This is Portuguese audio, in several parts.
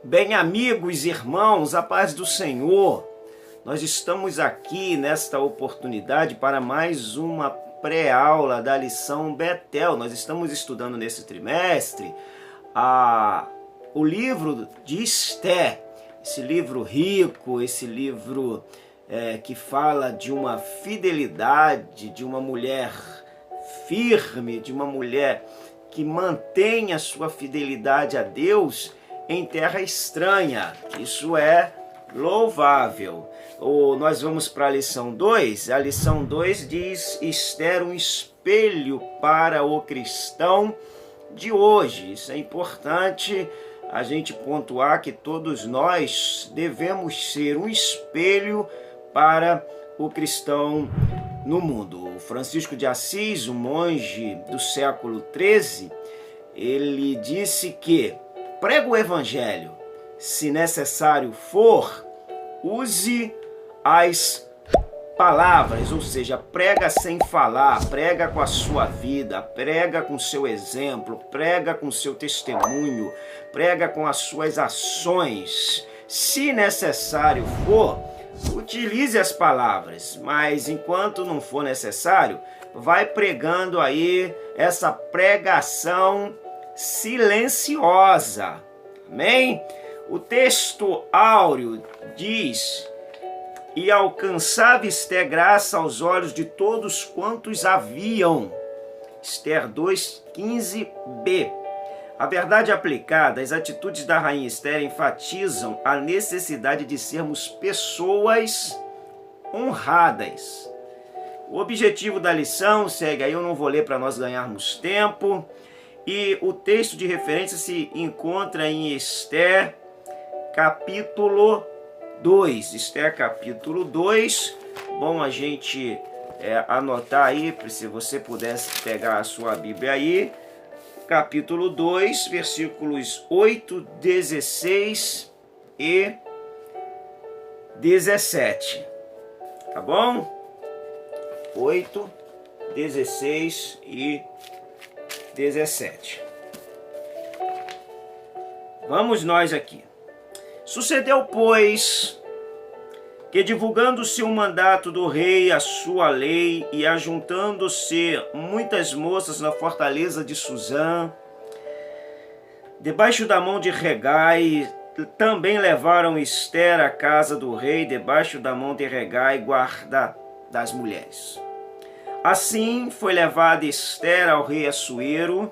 Bem, amigos, irmãos, a paz do Senhor. Nós estamos aqui nesta oportunidade para mais uma pré-aula da lição Betel. Nós estamos estudando nesse trimestre o livro de Esther, esse livro rico, esse livro que fala de uma fidelidade, de uma mulher firme, de uma mulher que mantém a sua fidelidade a Deus em terra estranha. Isso é louvável. Nós vamos para a lição 2. A lição 2 diz: Esther, um espelho para o cristão de hoje. Isso é importante a gente pontuar, que todos nós devemos ser um espelho para o cristão no mundo. O Francisco de Assis, um monge do século XIII, ele disse que prega o evangelho, se necessário for, use as palavras, ou seja, prega sem falar, prega com a sua vida, prega com seu exemplo, prega com seu testemunho, prega com as suas ações. Se necessário for, utilize as palavras, mas enquanto não for necessário, vai pregando aí essa pregação silenciosa. Amém? O texto áureo diz: e alcançava Esther graça aos olhos de todos quantos haviam. Esther 2:15b. A verdade aplicada, as atitudes da rainha Esther enfatizam a necessidade de sermos pessoas honradas. O objetivo da lição segue aí, eu não vou ler para nós ganharmos tempo. E o texto de referência se encontra em Esther, capítulo 2. Esther, capítulo 2. Bom a gente anotar aí, se você pudesse pegar a sua Bíblia aí. Capítulo 2, versículos 8, 16 e 17. Tá bom? 8, 16 e 17. Vamos nós aqui. Sucedeu, pois, que divulgando-se o mandato do rei, a sua lei, e ajuntando-se muitas moças na fortaleza de Suzã, debaixo da mão de Regai, também levaram Esther à casa do rei, debaixo da mão de Regai, guarda das mulheres. Assim foi levada Esther ao rei Assuero,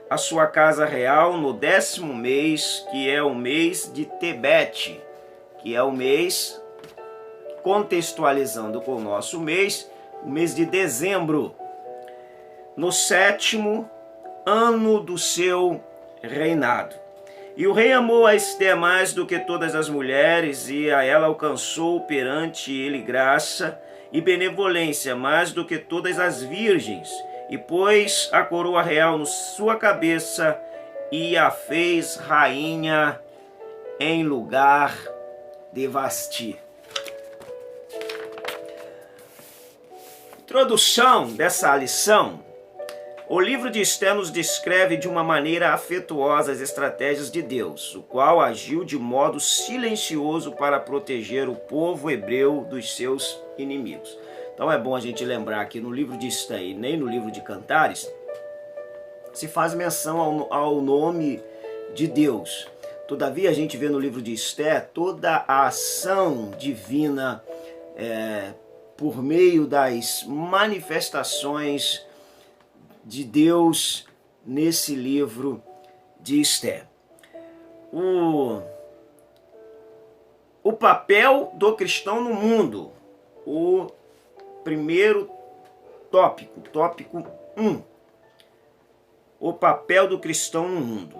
a sua casa real, no 10º mês, que é o mês de Tebete, que é o mês, contextualizando com o nosso mês, o mês de dezembro, no 7º ano do seu reinado. E o rei amou a Esther mais do que todas as mulheres, e a ela alcançou perante ele graça e benevolência mais do que todas as virgens, e pôs a coroa real na sua cabeça e a fez rainha em lugar de Vasti. Introdução dessa lição. O livro de Esther nos descreve de uma maneira afetuosa as estratégias de Deus, o qual agiu de modo silencioso para proteger o povo hebreu dos seus inimigos. Então é bom a gente lembrar que no livro de Esther e nem no livro de Cantares se faz menção ao nome de Deus. Todavia a gente vê no livro de Esther toda a ação divina por meio das manifestações de Deus nesse livro de Esther. O papel do cristão no mundo. O primeiro tópico, tópico 1. O papel do cristão no mundo.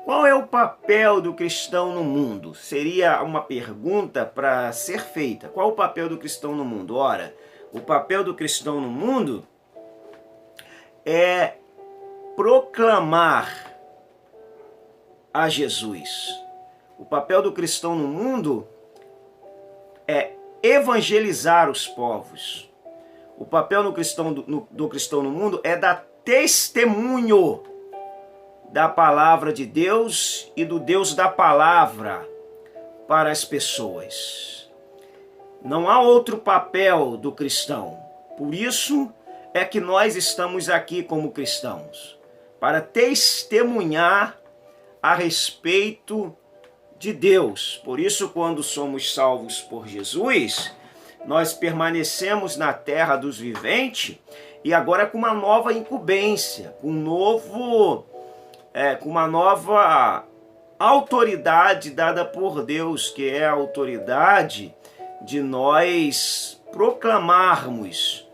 Qual é o papel do cristão no mundo? Seria uma pergunta para ser feita. Qual é o papel do cristão no mundo? Ora, o papel do cristão no mundo é proclamar a Jesus. O papel do cristão no mundo é evangelizar os povos. O papel do cristão no mundo é dar testemunho da palavra de Deus e do Deus da palavra para as pessoas. Não há outro papel do cristão. Por isso é que nós estamos aqui como cristãos, para testemunhar a respeito de Deus. Por isso, quando somos salvos por Jesus, nós permanecemos na terra dos viventes e agora com uma nova incumbência, com uma nova autoridade dada por Deus, que é a autoridade de nós proclamarmos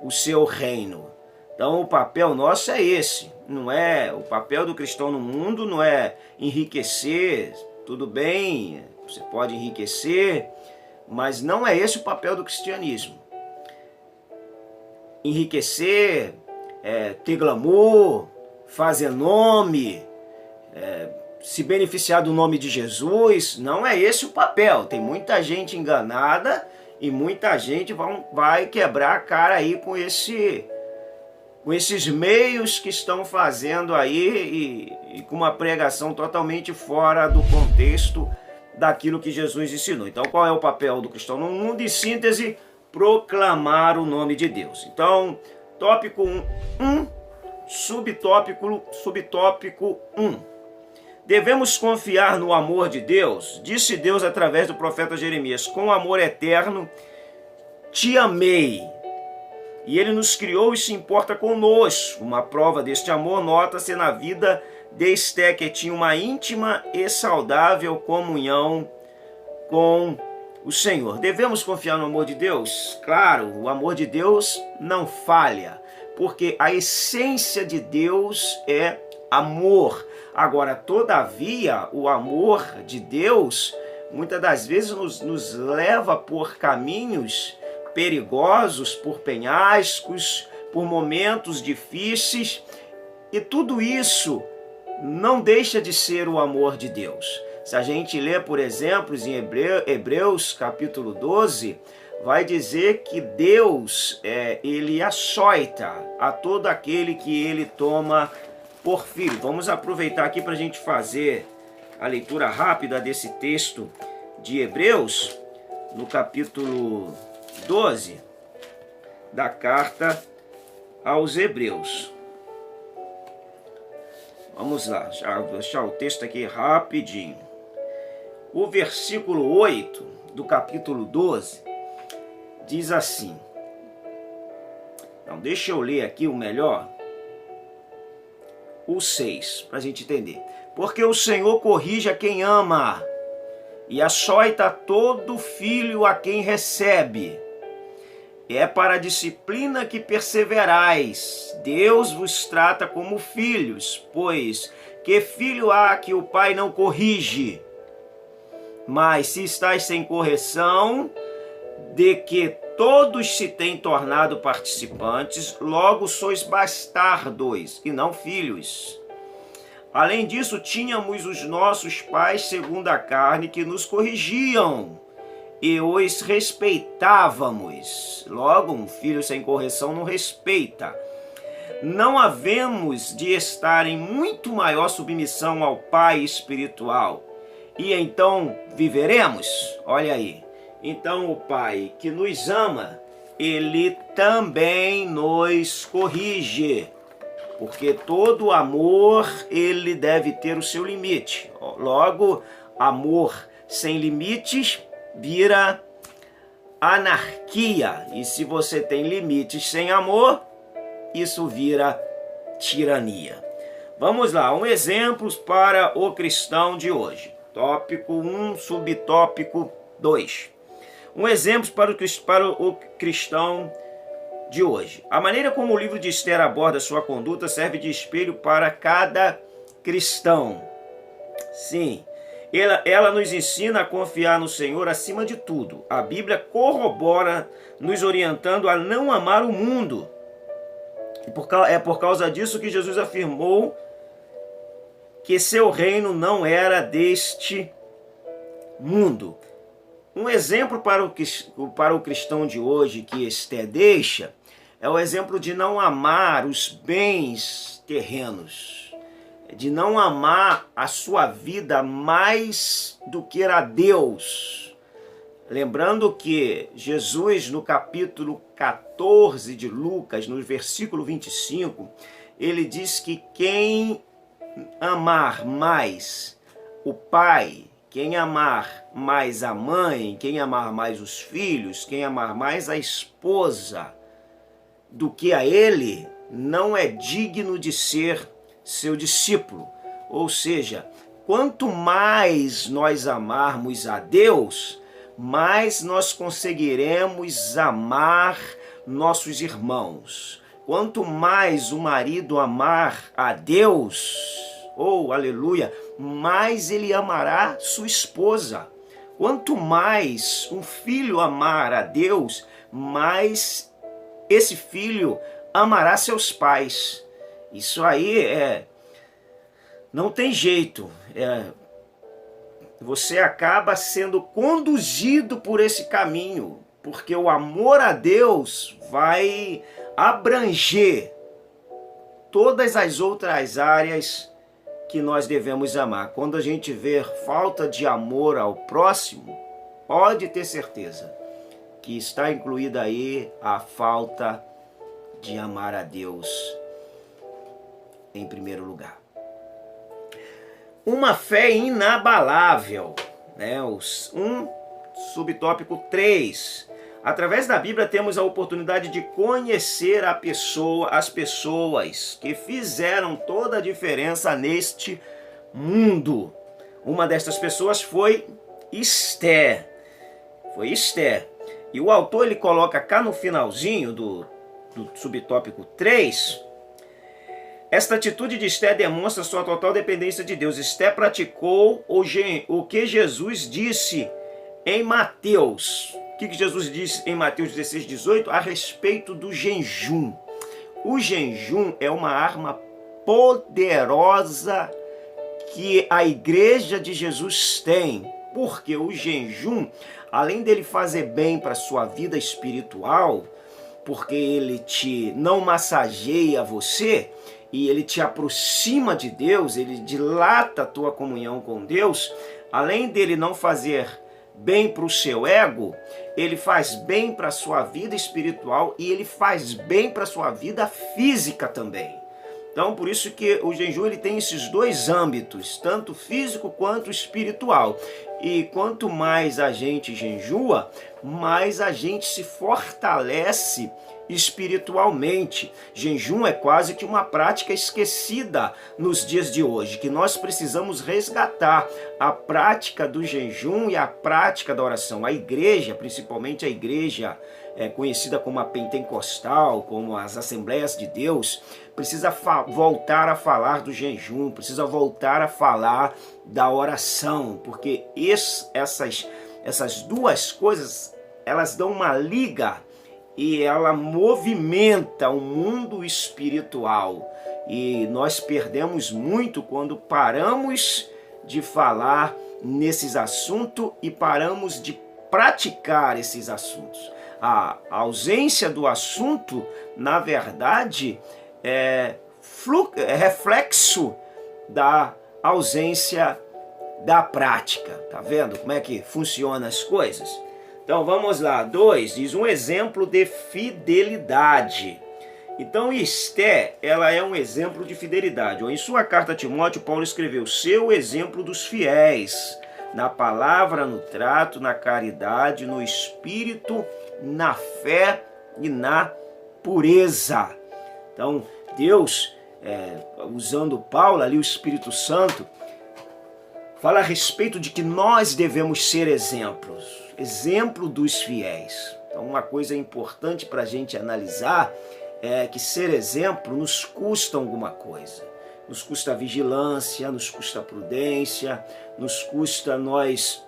o seu reino. Então o papel nosso é esse, não é o papel do cristão no mundo, não é enriquecer, tudo bem, você pode enriquecer, mas não é esse o papel do cristianismo. Enriquecer, ter glamour, fazer nome, se beneficiar do nome de Jesus, não é esse o papel. Tem muita gente enganada e muita gente vai quebrar a cara aí com esses meios que estão fazendo aí e com uma pregação totalmente fora do contexto daquilo que Jesus ensinou. Então, qual é o papel do cristão no mundo? Em síntese, proclamar o nome de Deus. Então, tópico 1, subtópico 1. Devemos confiar no amor de Deus. Disse Deus através do profeta Jeremias: com amor eterno te amei. E ele nos criou e se importa conosco. Uma prova deste amor nota-se na vida de Esté, que tinha uma íntima e saudável comunhão com o Senhor. Devemos confiar no amor de Deus? Claro, o amor de Deus não falha, porque a essência de Deus é amor. Agora, todavia, o amor de Deus muitas das vezes nos leva por caminhos perigosos, por penhascos, por momentos difíceis, e tudo isso não deixa de ser o amor de Deus. Se a gente ler, por exemplo, em Hebreus capítulo 12, vai dizer que Deus, ele açoita a todo aquele que ele toma por filho. Vamos aproveitar aqui para a gente fazer a leitura rápida desse texto de Hebreus, no capítulo 12 da carta aos Hebreus. Vamos lá, já vou deixar o texto aqui rapidinho. O versículo 8 do capítulo 12 diz assim. Então, deixa eu ler aqui o melhor. O 6, para a gente entender. Porque o Senhor corrige a quem ama e açoita todo filho a quem recebe. É para a disciplina que perseverais. Deus vos trata como filhos, pois que filho há que o pai não corrige? Mas se estáis sem correção, de que todos se têm tornado participantes, logo sois bastardos e não filhos. Além disso, tínhamos os nossos pais segundo a carne que nos corrigiam e os respeitávamos. Logo, um filho sem correção não respeita. Não havemos de estar em muito maior submissão ao Pai espiritual, e então viveremos? Olha aí. Então o Pai que nos ama, ele também nos corrige, porque todo amor ele deve ter o seu limite. Logo, amor sem limites vira anarquia, e se você tem limites sem amor, isso vira tirania. Vamos lá, um exemplo para o cristão de hoje. Tópico 1, subtópico 2. Um exemplo para o cristão de hoje. A maneira como o livro de Esther aborda sua conduta serve de espelho para cada cristão. Sim, ela nos ensina a confiar no Senhor acima de tudo. A Bíblia corrobora, nos orientando a não amar o mundo. É por causa disso que Jesus afirmou que seu reino não era deste mundo. Um exemplo para o cristão de hoje que Esté deixa é o exemplo de não amar os bens terrenos. de não amar a sua vida mais do que a Deus. Lembrando que Jesus, no capítulo 14 de Lucas, no versículo 25, ele diz que quem amar mais o pai, quem amar mais a mãe, quem amar mais os filhos, quem amar mais a esposa do que a ele, não é digno de ser seu discípulo. Ou seja, quanto mais nós amarmos a Deus, mais nós conseguiremos amar nossos irmãos. Quanto mais o marido amar a Deus, aleluia, mais ele amará sua esposa. Quanto mais um filho amar a Deus, mais esse filho amará seus pais. Isso aí não tem jeito. Você acaba sendo conduzido por esse caminho, porque o amor a Deus vai abranger todas as outras áreas que nós devemos amar. Quando a gente vê falta de amor ao próximo, pode ter certeza que está incluída aí a falta de amar a Deus em primeiro lugar. Uma fé inabalável, né? Subtópico 3. Através da Bíblia temos a oportunidade de conhecer as pessoas que fizeram toda a diferença neste mundo. Uma destas pessoas foi Esther. E o autor ele coloca cá no finalzinho do subtópico 3, esta atitude de Esther demonstra sua total dependência de Deus. Esther praticou o que Jesus disse em Mateus. O que Jesus disse em Mateus 16, 18 a respeito do jejum? O jejum é uma arma poderosa que a igreja de Jesus tem, porque o jejum, além dele fazer bem para a sua vida espiritual, porque ele não massageia você, e ele te aproxima de Deus, ele dilata a tua comunhão com Deus, além dele não fazer bem para o seu ego, ele faz bem para a sua vida espiritual e ele faz bem para a sua vida física também. Então, por isso que o jejum ele tem esses dois âmbitos, tanto físico quanto espiritual. E quanto mais a gente jejua, mais a gente se fortalece espiritualmente. Jejum é quase que uma prática esquecida nos dias de hoje, que nós precisamos resgatar a prática do jejum e a prática da oração. A igreja, principalmente a igreja conhecida como a pentecostal, como as Assembleias de Deus, precisa voltar a falar do jejum, precisa voltar a falar da oração, porque essas duas coisas, elas dão uma liga e ela movimenta o mundo espiritual. E nós perdemos muito quando paramos de falar nesses assuntos e paramos de praticar esses assuntos. A ausência do assunto, na verdade, é reflexo da ausência da prática. Tá vendo como é que funcionam as coisas? Então vamos lá. 2 diz um exemplo de fidelidade. Então Esther, ela é um exemplo de fidelidade. Em sua carta a Timóteo, Paulo escreveu: seu exemplo dos fiéis, na palavra, no trato, na caridade, no espírito, na fé e na pureza. Então Deus, usando Paulo ali, o Espírito Santo, fala a respeito de que nós devemos ser exemplo dos fiéis. Então uma coisa importante para a gente analisar é que ser exemplo nos custa alguma coisa. Nos custa vigilância, nos custa prudência, nos custa nós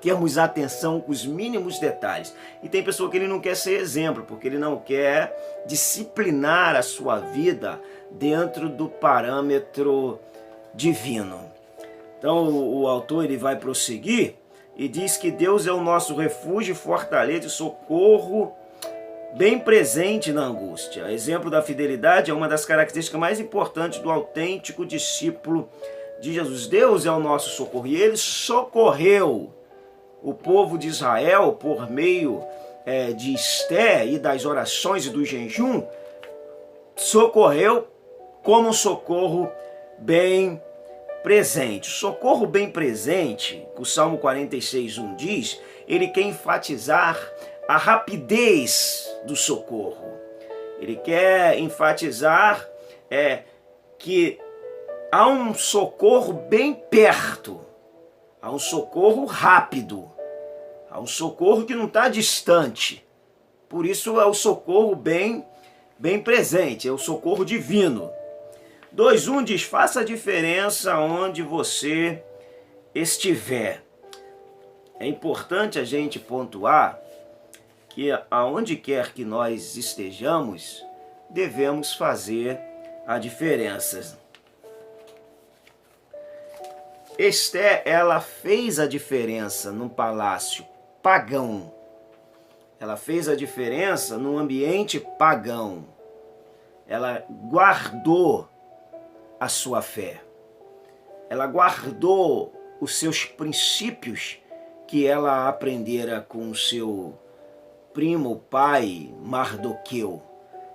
termos atenção com os mínimos detalhes. E tem pessoa que ele não quer ser exemplo, porque ele não quer disciplinar a sua vida dentro do parâmetro divino. Então o autor ele vai prosseguir e diz que Deus é o nosso refúgio, fortaleza e socorro bem presente na angústia. Exemplo da fidelidade é uma das características mais importantes do autêntico discípulo de Jesus. Deus é o nosso socorro e Ele socorreu o povo de Israel por meio de Esté e das orações e do jejum, socorreu como um socorro bem presente. O socorro bem presente, que o Salmo 46:1 diz, ele quer enfatizar a rapidez do socorro. Ele quer enfatizar que há um socorro bem perto, há um socorro rápido, há um socorro que não está distante. Por isso é o socorro bem presente, é o socorro divino. 2:1 diz, faça a diferença onde você estiver. É importante a gente pontuar que aonde quer que nós estejamos, devemos fazer a diferença. Esté, ela fez a diferença num palácio pagão. Ela fez a diferença num ambiente pagão. Ela guardou a sua fé. Ela guardou os seus princípios que ela aprendera com o seu primo, pai, Mardoqueu.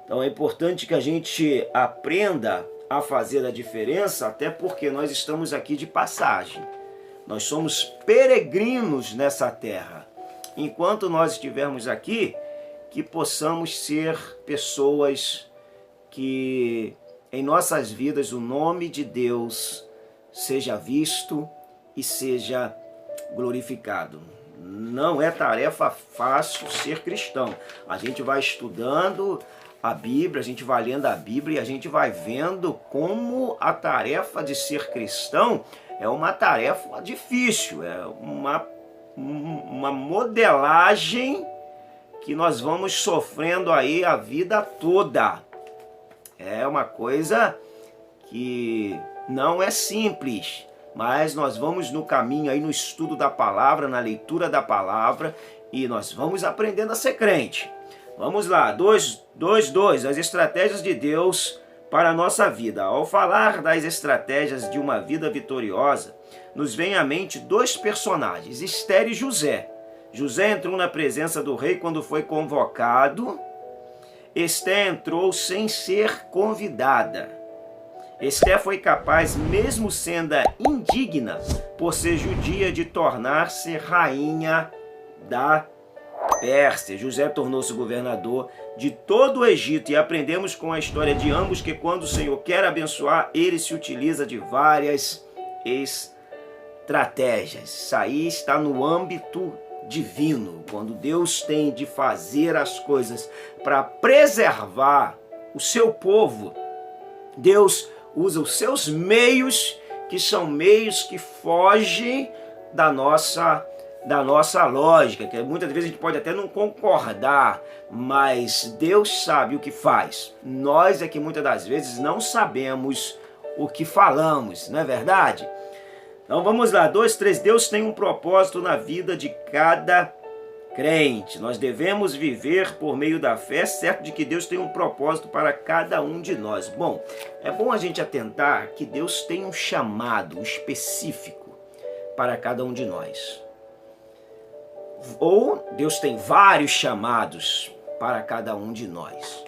Então é importante que a gente aprenda a fazer a diferença, até porque nós estamos aqui de passagem. Nós somos peregrinos nessa terra. Enquanto nós estivermos aqui, que possamos ser pessoas que em nossas vidas o nome de Deus seja visto e seja glorificado. Não é tarefa fácil ser cristão. A gente vai estudando a Bíblia, a gente vai lendo a Bíblia e a gente vai vendo como a tarefa de ser cristão é uma tarefa difícil, é uma modelagem que nós vamos sofrendo aí a vida toda. É uma coisa que não é simples, mas nós vamos no caminho aí no estudo da palavra, na leitura da palavra, e nós vamos aprendendo a ser crente. Vamos lá, 2:2, as estratégias de Deus para a nossa vida. Ao falar das estratégias de uma vida vitoriosa, nos vem à mente dois personagens, Esther e José. José entrou na presença do rei quando foi convocado. Esther entrou sem ser convidada. Esther foi capaz, mesmo sendo indigna por ser judia, de tornar-se rainha da Pérsia. José tornou-se governador de todo o Egito e aprendemos com a história de ambos que quando o Senhor quer abençoar, ele se utiliza de várias estratégias. Isso aí está no âmbito divino. Quando Deus tem de fazer as coisas para preservar o seu povo, Deus usa os seus meios, que são meios que fogem da nossa lógica, que muitas vezes a gente pode até não concordar, mas Deus sabe o que faz. Nós é que muitas das vezes não sabemos o que falamos, não é verdade? Então vamos lá, 2:3, Deus tem um propósito na vida de cada crente. Nós devemos viver por meio da fé, certo de que Deus tem um propósito para cada um de nós. Bom, é bom a gente atentar que Deus tem um chamado específico para cada um de nós. Ou Deus tem vários chamados para cada um de nós.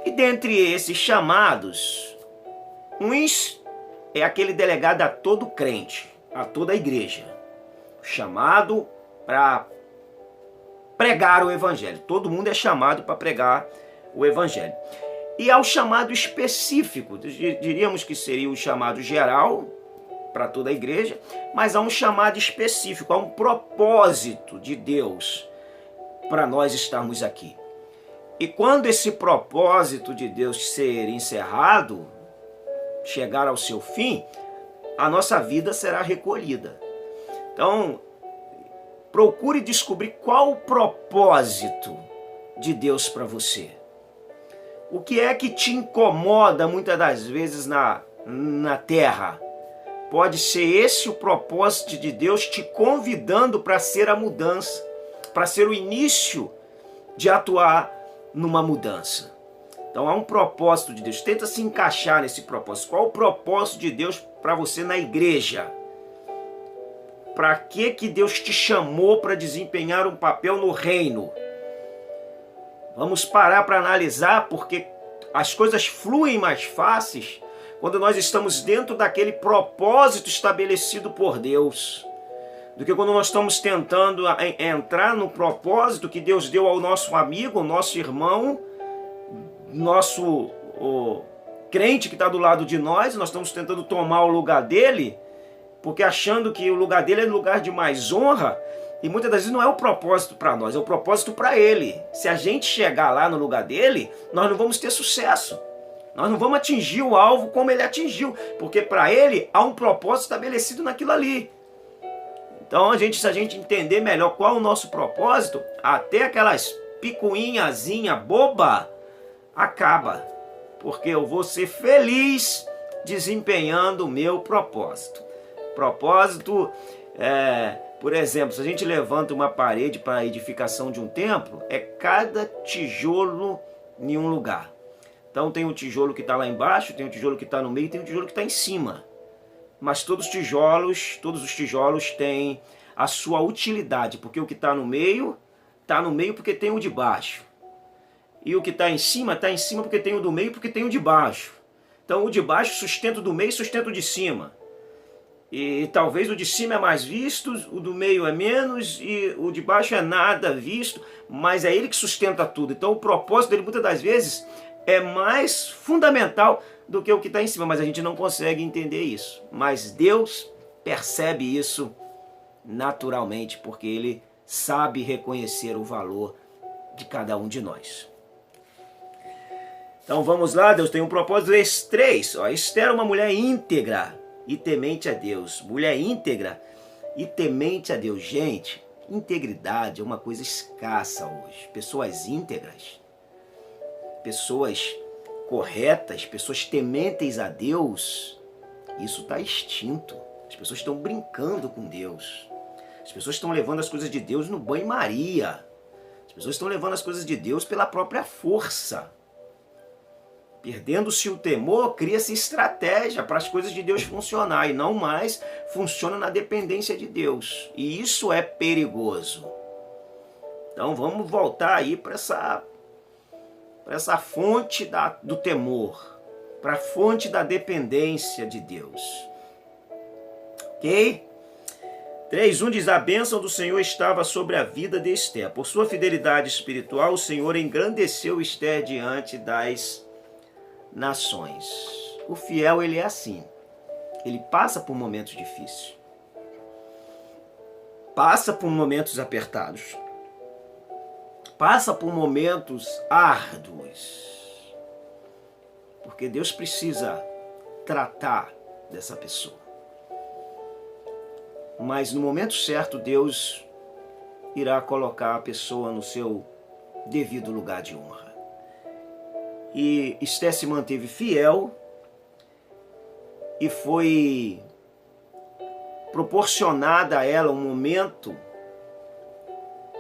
E dentre esses chamados, uns é aquele delegado a todo crente, a toda a igreja. Chamado para pregar o evangelho. Todo mundo é chamado para pregar o evangelho. E há o chamado específico, diríamos que seria o chamado geral para toda a igreja, mas há um chamado específico, há um propósito de Deus para nós estarmos aqui. E quando esse propósito de Deus ser encerrado, chegar ao seu fim, a nossa vida será recolhida. Então, procure descobrir qual o propósito de Deus para você. O que é que te incomoda muitas das vezes na terra? Pode ser esse o propósito de Deus te convidando para ser a mudança, para ser o início de atuar numa mudança. Então há um propósito de Deus. Tenta se encaixar nesse propósito. Qual o propósito de Deus para você na igreja? Para que Deus te chamou para desempenhar um papel no reino? Vamos parar para analisar, porque as coisas fluem mais fáceis quando nós estamos dentro daquele propósito estabelecido por Deus, do que quando nós estamos tentando entrar no propósito que Deus deu ao nosso amigo, nosso irmão, nosso crente que está do lado de nós. Nós estamos tentando tomar o lugar dele, porque achando que o lugar dele é lugar de mais honra, e muitas das vezes não é o propósito para nós, é o propósito para ele. Se a gente chegar lá no lugar dele, nós não vamos ter sucesso. Nós não vamos atingir o alvo como ele atingiu, porque para ele há um propósito estabelecido naquilo ali. Então, se a gente entender melhor qual é o nosso propósito, até aquelas picuinhazinha boba acaba, porque eu vou ser feliz desempenhando o meu propósito. Propósito, por exemplo, se a gente levanta uma parede para a edificação de um templo, é cada tijolo em um lugar. Então tem um tijolo que está lá embaixo, tem um tijolo que está no meio, tem um tijolo que está em cima. Mas todos os tijolos têm a sua utilidade, porque o que está no meio porque tem o de baixo. E o que está em cima porque tem o do meio, porque tem o de baixo. Então o de baixo sustenta o do meio, sustenta o de cima. E talvez o de cima é mais visto, o do meio é menos, e o de baixo é nada visto, mas é ele que sustenta tudo. Então o propósito dele muitas das vezes é mais fundamental do que o que está em cima, mas a gente não consegue entender isso. Mas Deus percebe isso naturalmente, porque Ele sabe reconhecer o valor de cada um de nós. Então vamos lá, Deus tem um propósito. 3. Esther é uma mulher íntegra e temente a Deus. Mulher íntegra e temente a Deus. Gente, integridade é uma coisa escassa hoje. Pessoas íntegras, pessoas corretas, pessoas tementes a Deus, isso está extinto. As pessoas estão brincando com Deus. As pessoas estão levando as coisas de Deus no banho-maria. As pessoas estão levando as coisas de Deus pela própria força. Perdendo-se o temor, cria-se estratégia para as coisas de Deus funcionar, e não mais funciona na dependência de Deus. E isso é perigoso. Então vamos voltar aí para essa fonte do temor, para a fonte da dependência de Deus. Ok? 3:1 diz: a bênção do Senhor estava sobre a vida de Esther. Por sua fidelidade espiritual, o Senhor engrandeceu Esther diante das nações. O fiel, ele é assim. Ele passa por momentos difíceis. Passa por momentos apertados. Passa por momentos árduos. Porque Deus precisa tratar dessa pessoa. Mas no momento certo, Deus irá colocar a pessoa no seu devido lugar de honra. E Esther se manteve fiel e foi proporcionada a ela um momento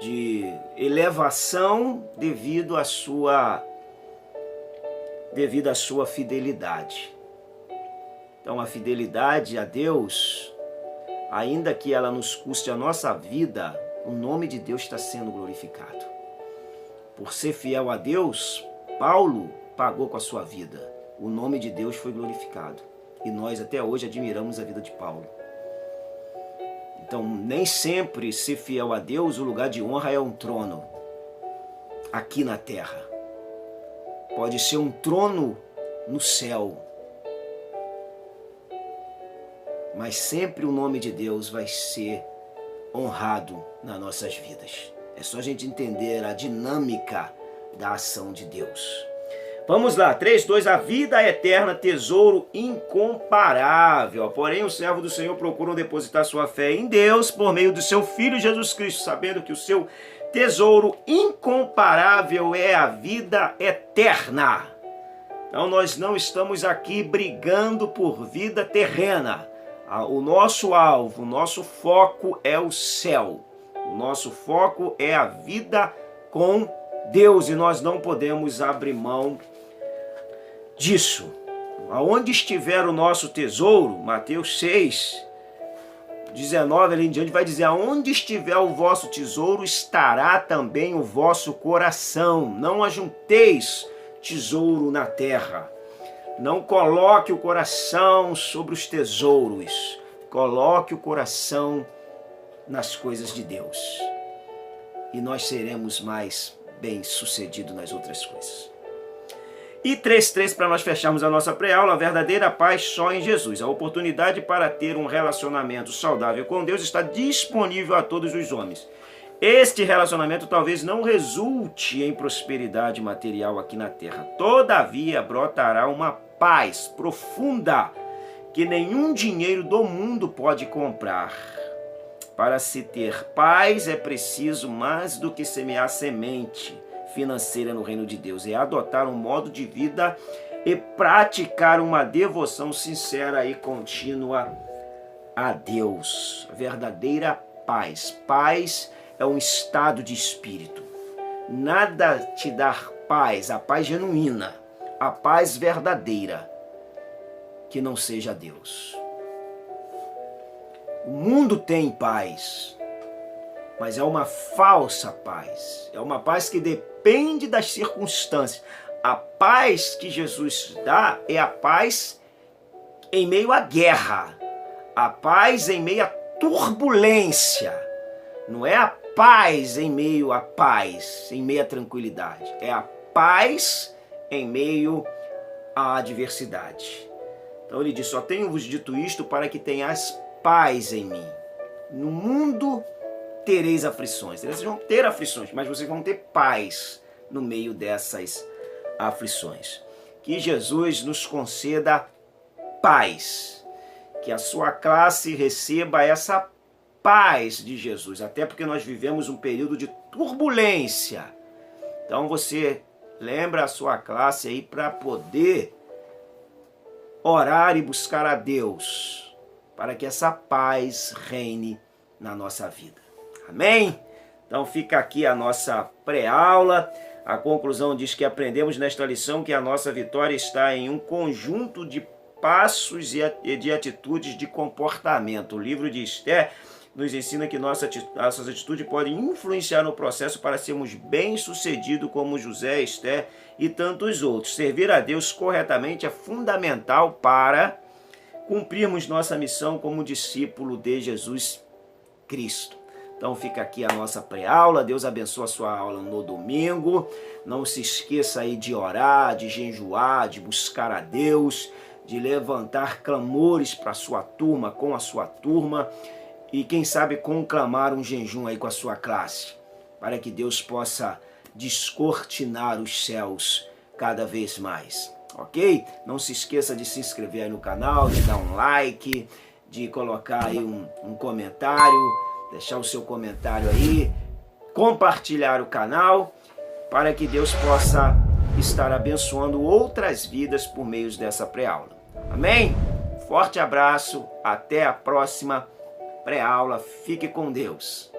de elevação devido à sua fidelidade. Então a fidelidade a Deus, ainda que ela nos custe a nossa vida, o nome de Deus está sendo glorificado. Por ser fiel a Deus, Paulo pagou com a sua vida. O nome de Deus foi glorificado. E nós até hoje admiramos a vida de Paulo. Então, nem sempre ser fiel a Deus, o lugar de honra é um trono aqui na terra. Pode ser um trono no céu. Mas sempre o nome de Deus vai ser honrado nas nossas vidas. É só a gente entender a dinâmica da ação de Deus. Vamos lá, 3:2, a vida eterna, tesouro incomparável. Porém, o servo do Senhor procura depositar sua fé em Deus por meio do seu Filho Jesus Cristo, sabendo que o seu tesouro incomparável é a vida eterna. Então, nós não estamos aqui brigando por vida terrena. O nosso alvo, o nosso foco é o céu. O nosso foco é a vida com Deus, e nós não podemos abrir mão disso. Aonde estiver o nosso tesouro, Mateus 6, 19 ali em diante vai dizer: aonde estiver o vosso tesouro, estará também o vosso coração. Não ajunteis tesouro na terra. Não coloque o coração sobre os tesouros. Coloque o coração nas coisas de Deus. E nós seremos mais bem-sucedidos nas outras coisas. E 3.3 para nós fecharmos a nossa pré-aula: a verdadeira paz só em Jesus. A oportunidade para ter um relacionamento saudável com Deus está disponível a todos os homens. Este relacionamento talvez não resulte em prosperidade material aqui na terra. Todavia, brotará uma paz profunda que nenhum dinheiro do mundo pode comprar. Para se ter paz é preciso mais do que semear semente financeira no reino de Deus. É adotar um modo de vida e praticar uma devoção sincera e contínua a Deus. Verdadeira paz. Paz é um estado de espírito. Nada te dá paz, a paz genuína, a paz verdadeira, que não seja Deus. O mundo tem paz, mas é uma falsa paz. É uma paz que depende das circunstâncias. A paz que Jesus dá é a paz em meio à guerra. A paz em meio à turbulência. Não é a paz em meio à paz, em meio à tranquilidade. É a paz em meio à adversidade. Então ele diz: só tenho-vos dito isto para que tenhais paz em mim. No mundo tereis aflições. Vocês vão ter aflições, mas vocês vão ter paz no meio dessas aflições. Que Jesus nos conceda paz. Que a sua classe receba essa paz de Jesus. Até porque nós vivemos um período de turbulência. Então você lembra a sua classe aí para poder orar e buscar a Deus, para que essa paz reine na nossa vida. Amém? Então fica aqui a nossa pré-aula. A conclusão diz que aprendemos nesta lição que a nossa vitória está em um conjunto de passos e de atitudes de comportamento. O livro de Esther nos ensina que nossas atitudes podem influenciar no processo para sermos bem-sucedidos como José, Esther e tantos outros. Servir a Deus corretamente é fundamental para cumprirmos nossa missão como discípulo de Jesus Cristo. Então fica aqui a nossa pré-aula. Deus abençoe a sua aula no domingo. Não se esqueça aí de orar, de jejuar, de buscar a Deus, de levantar clamores para a sua turma, com a sua turma, e quem sabe conclamar um jejum aí com a sua classe, para que Deus possa descortinar os céus cada vez mais. Ok? Não se esqueça de se inscrever aí no canal, de dar um like, de colocar aí um comentário, deixar o seu comentário aí, compartilhar o canal, para que Deus possa estar abençoando outras vidas por meio dessa pré-aula. Amém? Forte abraço, até a próxima pré-aula. Fique com Deus.